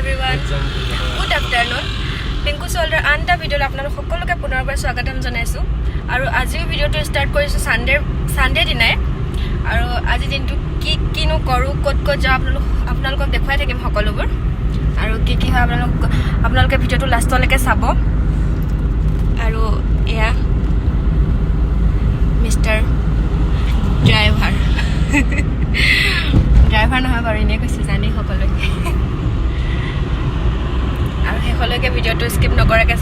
everyone. Good afternoon. Pinku Solder and the video apnalok সকলোকে পুনৰবাৰ স্বাগতম জনাইছো আৰু আজিৰ ভিডিওটো ষ্টাৰ্ট কৰিছো সানডে দিনাই আৰু আজি দিনটো কিনো কৰো কত যাও আপোনালোকক দেখাই থাকিম সকলোবোৰ আৰু কি হয় আপোনালোকে ভিডিওটো লাষ্টলৈকে চাব আৰু এয়া মিস্টাৰ ড্ৰাইভাৰ নহয় বাৰু এনে কৈছে জানি সকলোকে আৰু শেষলৈকে ভিডিওটো স্কিপ নকৰাকে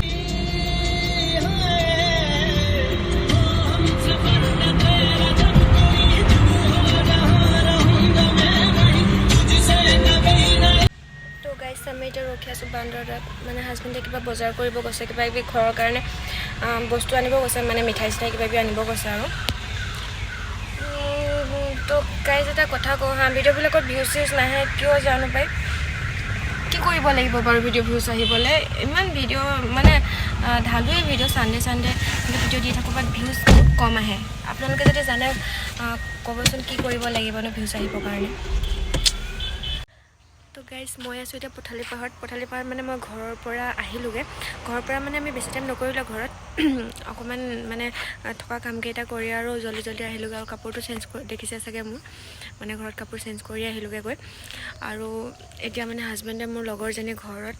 আমি এতিয়া ৰখি আছোঁ বান্দৰত মানে হাজবেণ্ডে কিবা বজাৰ কৰিব গৈছে কিবা কিবি ঘৰৰ কাৰণে বস্তু আনিব গৈছে মানে মিঠাই চিঠাই কিবা কিবি আনিব গৈছে আৰু তো গাইজ এটা কথা কওঁ হা ভিডিঅ'বিলাকত ভিউজ নাহে কিয় জানো পাই কি কৰিব লাগিব বাৰু ভিউজ আহিবলৈ ইমান ভিডিঅ' মানে ঢালুৱেই ভিডিঅ' চানডে ভিডিঅ' দি থাকোঁ বাট ভিউজ বহুত কম আহে আপোনালোকে যদি জানে ক'বচোন কি কৰিব লাগিব ন ভিউজ আহিবৰ কাৰণে তো গাইজ মই আছোঁ এতিয়া পথালি পাহাৰত মানে মই ঘৰৰ পৰা আহিলোঁগৈ ঘৰৰ পৰা মানে আমি বেছি টাইম নকৰিলোঁ ঘৰত অকণমান মানে থকা কামকেইটা কৰি আৰু জল্দি আহিলোঁগৈ আৰু কাপোৰটো চেঞ্জ কৰি দেখিছে চাগে মোৰ মানে ঘৰত কাপোৰ চেঞ্জ কৰি আহিলোঁগৈ গৈ আৰু এতিয়া মানে হাজবেণ্ডে মোৰ লগৰজনী ঘৰত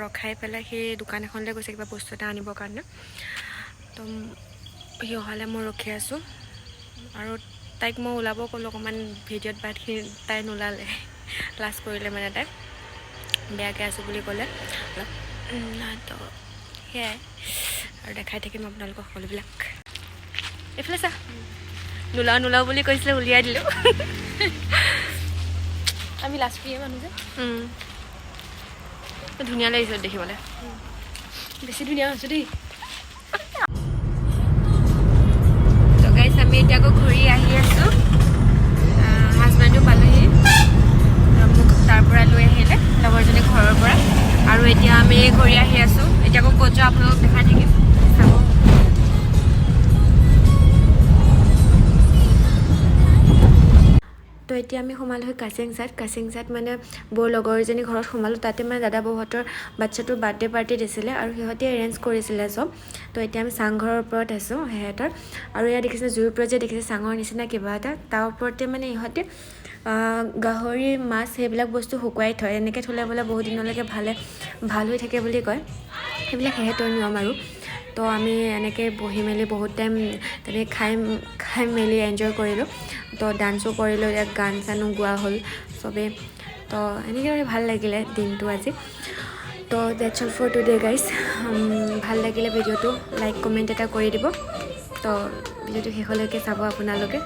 ৰখাই পেলাই সেই দোকান এখনলৈ গৈছে কিবা বস্তু এটা আনিবৰ কাৰণে তো সি অহালৈ মই ৰখি আছোঁ আৰু তাইক মই ওলাব ক'লোঁ অকণমান ভিডিঅ'ত বাটখিনি তাই নোলালে ক্লাছ কৰিলে মানে তাই বেয়াকৈ আছোঁ বুলি ক'লে তো সেয়াই আৰু দেখাই থাকিম আপোনালোকক সকলোবিলাক এইফালে চা নোলাও বুলি কৈছিলে উলিয়াই দিলোঁ আমি লাষ্ট প্ৰিয়ে মানুহ যে ধুনীয়া লাগিছে দেখিবলৈ বেছি ধুনীয়া হৈছে দেই তো গাইছ আমি এতিয়া আকৌ ঘূৰি আহি আছোঁ হাজবেণ্ডো পালোহি মোক তাৰ পৰা লৈ আহিলে লগৰজনী ঘৰৰ পৰা আৰু এতিয়া আমি ঘূৰি আহি আছোঁ এতিয়া আকৌ ক'ত যাওঁ আপোনালোকক দেখাই থাকিম চাব তো এতিয়া আমি সোমালোঁ কাচিংচাত মানে বৌৰ লগৰজনী ঘৰত সোমালোঁ তাতে মানে দাদা বৌহঁতৰ বাচ্ছাটোৰ বাৰ্থডে পাৰ্টি দিছিলে আৰু সিহঁতে এৰেঞ্জ কৰিছিলে চব তো এতিয়া আমি চাংঘৰৰ ওপৰত আছোঁ সিহঁতৰ আৰু ইয়াত দেখিছে জুইৰ ওপৰত যে দেখিছে চাঙৰ নিচিনা কিবা এটা তাৰ ওপৰতে মানে ইহঁতে গাহৰি মাছ সেইবিলাক বস্তু শুকুৱাই থয় এনেকৈ থ'লে বোলে বহুত দিনলৈকে ভাল হৈ থাকে বুলি কয় সেইবিলাক সিহঁতৰ নিয়ম আৰু তো আমি এনেকৈ বহি মেলি বহুত টাইম তেনেকৈ খাই মেলি এনজয় কৰিলোঁ তো ডান্সো কৰিলোঁ ইয়াত গান চানো গোৱা হ'ল চবেই তো এনেকৈ ভাল লাগিলে দিনটো আজি তো that's all for today guys ভাল লাগিলে ভিডিঅ'টো লাইক কমেণ্ট এটা কৰি দিব তো ভিডিঅ'টো শেষলৈকে চাব আপোনালোকে